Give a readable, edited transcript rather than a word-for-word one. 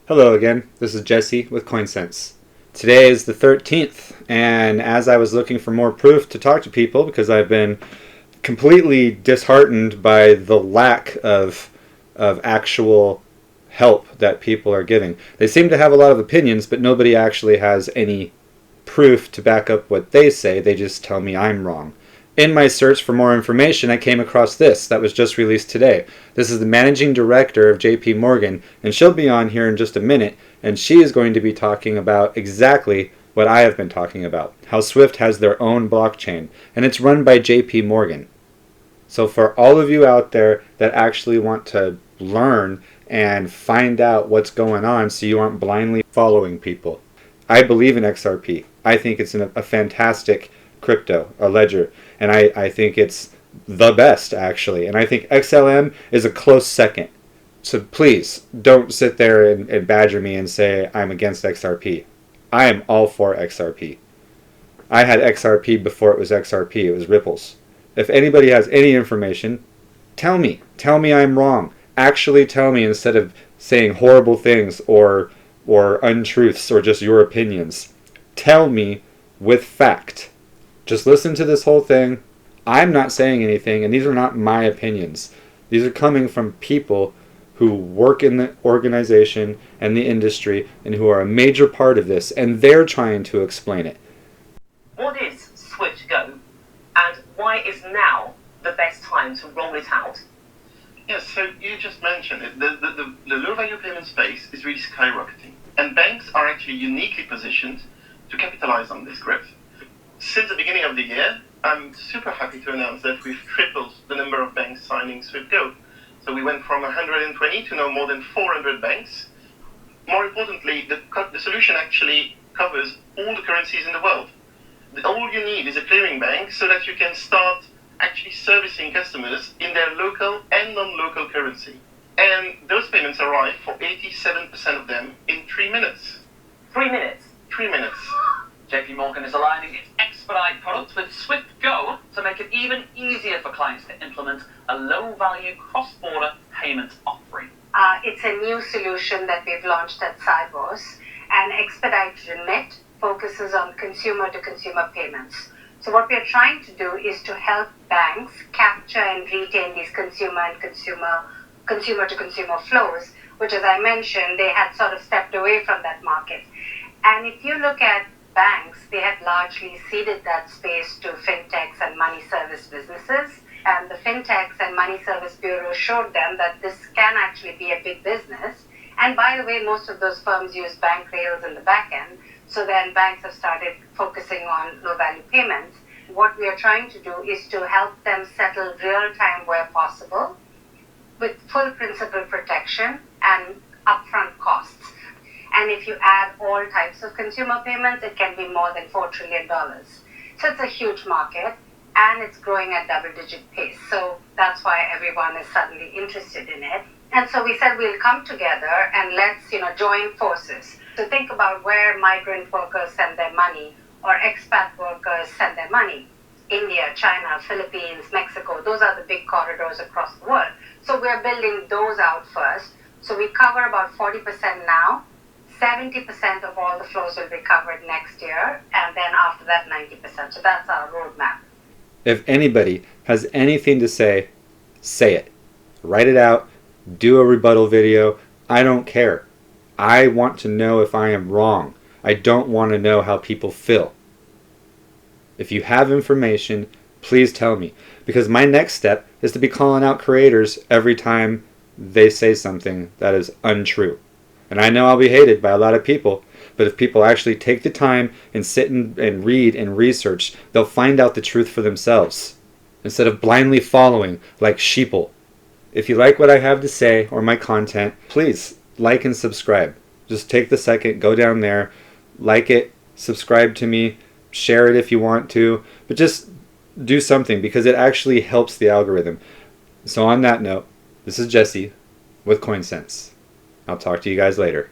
Hello again, this is Jesse with CoinSense. Today is the 13th, and as I was looking for more proof to talk to people, because I've been completely disheartened by the lack of actual help that people are giving. They seem to have a lot of opinions, but nobody actually has any proof to back up what they say. They just tell me I'm wrong. In my search for more information, I came across this that was just released today. This is the managing director of JPMorgan, and she'll be on here in just a minute, and she is going to be talking about exactly what I have been talking about, how Swift has their own blockchain, and it's run by JPMorgan. So for all of you out there that actually want to learn and find out what's going on so you aren't blindly following people, I believe in XRP. I think it's a fantastic crypto, a ledger, and I think it's the best, actually. And I think XLM is a close second. So please don't sit there and badger me and say I'm against XRP. I am all for XRP. I had XRP before it was XRP. It was Ripples. If anybody has any information, tell me. Tell me I'm wrong. Actually tell me, instead of saying horrible things or untruths or just your opinions. Tell me with fact. Just listen to this whole thing. I'm not saying anything, and these are not my opinions. These are coming from people who work in the organization and the industry and who are a major part of this, and they're trying to explain it. What is Swift Go, and why is now the best time to roll it out? Yes, so you just mentioned it. The low-value payment space is really skyrocketing, and banks are actually uniquely positioned to capitalize on this growth. Since the beginning of the year, I'm super happy to announce that we've tripled the number of banks signing Swift Go. So we went from 120 to now more than 400 banks. More importantly, the solution actually covers all the currencies in the world. All you need is a clearing bank so that you can start actually servicing customers in their local and non-local currency. And those payments arrive for 87% of them in 3 minutes. 3 minutes? 3 minutes. JPMorgan is aligning its Expedite product with Swift Go to make it even easier for clients to implement a low-value cross-border payment offering. It's a new solution that we've launched at Cybos, and Expedite Remit focuses on consumer-to-consumer payments. So what we're trying to do is to help banks capture and retain these consumer-to-consumer flows, which, as I mentioned, they had sort of stepped away from that market. And if you look at banks, they had largely ceded that space to fintechs and money service businesses. And the fintechs and money service bureaus showed them that this can actually be a big business. And by the way, most of those firms use bank rails in the back end. So then banks have started focusing on low-value payments. What we are trying to do is to help them settle real-time where possible with full principal protection and upfront costs. And if you add all types of consumer payments, it can be more than $4 trillion. So it's a huge market, and it's growing at double-digit pace. So that's why everyone is suddenly interested in it. And so we said we'll come together and let's join forces. So think about where migrant workers send their money or expat workers send their money. India, China, Philippines, Mexico, those are the big corridors across the world. So we're building those out first. So we cover about 40% now. 70% of all the flows will be covered next year, and then after that 90%. So that's our roadmap. If anybody has anything to say, say it. Write it out. Do a rebuttal video. I don't care. I want to know if I am wrong. I don't want to know how people feel. If you have information, please tell me. Because my next step is to be calling out creators every time they say something that is untrue. And I know I'll be hated by a lot of people, but if people actually take the time and sit and read and research, they'll find out the truth for themselves, instead of blindly following like sheeple. If you like what I have to say or my content, please like and subscribe. Just take the second, go down there, like it, subscribe to me, share it if you want to, but just do something, because it actually helps the algorithm. So on that note, this is Jesse with CoinSense. I'll talk to you guys later.